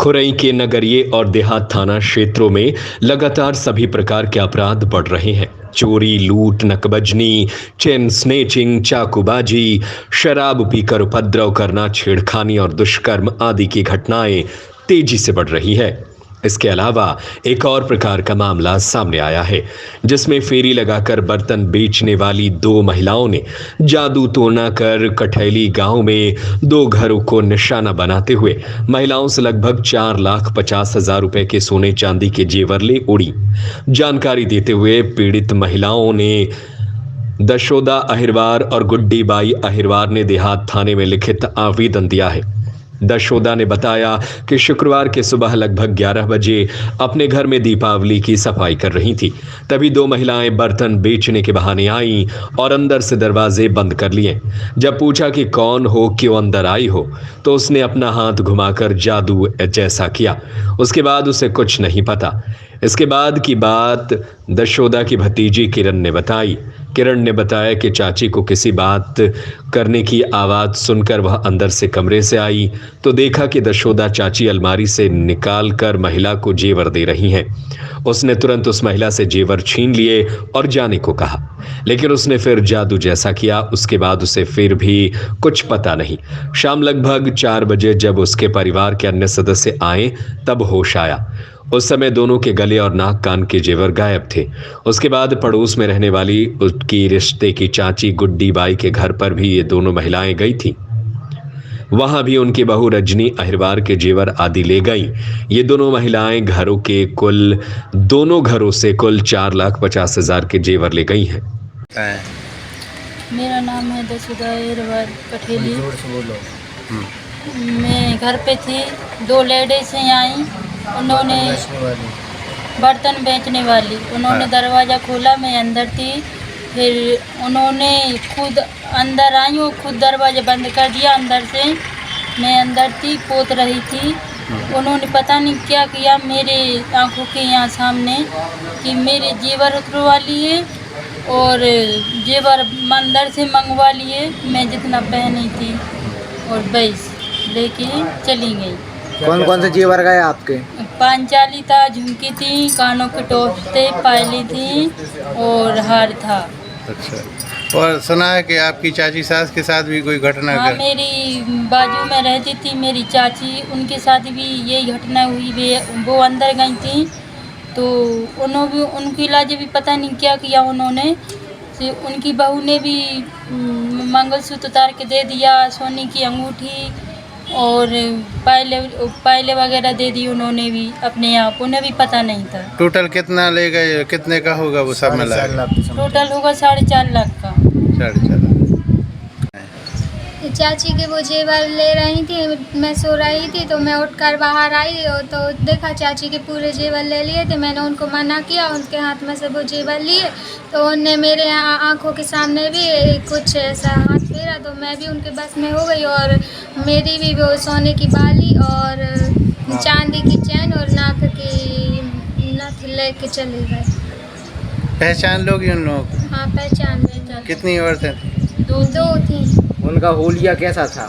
खुरई के नगरीय और देहात थाना क्षेत्रों में लगातार सभी प्रकार के अपराध बढ़ रहे हैं। चोरी, लूट, नकबजनी, चेन स्नेचिंग, चाकूबाजी, शराब पीकर उपद्रव करना, छेड़खानी और दुष्कर्म आदि की घटनाएं तेजी से बढ़ रही है। इसके अलावा एक और प्रकार का मामला सामने आया है, जिसमें फेरी लगाकर बर्तन बेचने वाली दो महिलाओं ने जादू टोना कर कठैली गांव में दो घरों को निशाना बनाते हुए महिलाओं से लगभग 4,50,000 रुपए के सोने चांदी के जेवर ले उड़ी। जानकारी देते हुए पीड़ित महिलाओं ने दशोदा अहिरवार और गुड्डी बाई अहिरवार ने देहात थाने में लिखित आवेदन दिया है। दशोदा ने बताया कि शुक्रवार के सुबह लगभग 11 बजे अपने घर में दीपावली की सफाई कर रही थी। तभी दो महिलाएं बर्तन बेचने के बहाने आईं और अंदर से दरवाजे बंद कर लिए। जब पूछा कि कौन हो, क्यों अंदर आई हो, तो उसने अपना हाथ घुमाकर जादू जैसा किया। उसके बाद उसे कुछ नहीं पता। इसके बाद की बात दशोदा की भतीजी किरण ने बताई। किरण ने बताया कि चाची को किसी बात करने की आवाज़ सुनकर वह अंदर से कमरे से आई तो देखा कि दशोदा चाची अलमारी से निकाल कर महिला को जेवर दे रही हैं। उसने तुरंत उस महिला से जेवर छीन लिए और जाने को कहा, लेकिन उसने फिर जादू जैसा किया। उसके बाद उसे फिर भी कुछ पता नहीं। शाम लगभग 4 बजे जब उसके परिवार के अन्य सदस्य आए तब होश आया। उस समय दोनों के गले और नाक कान के जेवर गायब थे। उसके बाद पड़ोस में रहने वाली उसकी रिश्ते की चाची गुड्डी बाई के घर पर भी ये दोनों महिलाएं गई थी। वहां भी उनकी बहू रजनी अहिरवार के जेवर आदि ले गईं। ये दोनों महिलाएं दोनों घरों से कुल 4,50,000 के जेवर ले गई हैं। मेरा नाम है दशोदा अहिरवार कठेली। मैं घर पे थी, दो लेडीज आई। उन्होंने बर्तन बेचने वाली उन्होंने दरवाज़ा खोला, मैं अंदर थी। फिर उन्होंने खुद अंदर आई और खुद दरवाज़ा बंद कर दिया अंदर से। मैं अंदर थी, पोत रही थी। उन्होंने पता नहीं क्या किया मेरे आंखों के यहाँ सामने कि मेरे जेवर उतरवा लिए और जेवर अंदर से मंगवा लिए, मैं जितना पहनी थी, और बस लेके चली गई। कौन कौन से जेवर गए आपके? पांचाली था, झुमकी थी, कानों के टॉप थे, पायली थी और हार था। अच्छा। और सुना है कि आपकी चाची सास के साथ भी कोई घटना? हाँ, मेरी बाजू में रहती थी मेरी चाची, उनके साथ भी यही घटना हुई। वो अंदर गई थी तो उन्होंने उनके इलाज भी पता नहीं क्या किया उन्होंने। उनकी बहू ने भी मंगलसूत्र उतार के दे दिया, सोने की अंगूठी और पायले वगैरह दे दी उन्होंने भी अपने आप, उन्हें भी पता नहीं था। टोटल कितना ले गए, कितने का होगा वो सब मिला? टोटल होगा 4.5 लाख का। 4.5 लाख। चाची के वो जेवर ले रही थी, मैं सो रही थी तो मैं उठकर बाहर आई तो देखा चाची के पूरे जेवर ले लिए थे। मैंने उनको मना किया, उनके हाथ में से वो जेवर लिए तो उनने मेरे आंखों के सामने भी कुछ ऐसा हाथ फेरा तो मैं भी उनके बस में हो गई और मेरी भी वो सोने की बाली और चांदी की चैन और नाक की नथ लेके चले गए। पहचान लोगी उन लोगों? हाँ, पहचान। कितनी औरतें थी? दो थी। उनका होलिया कैसा था?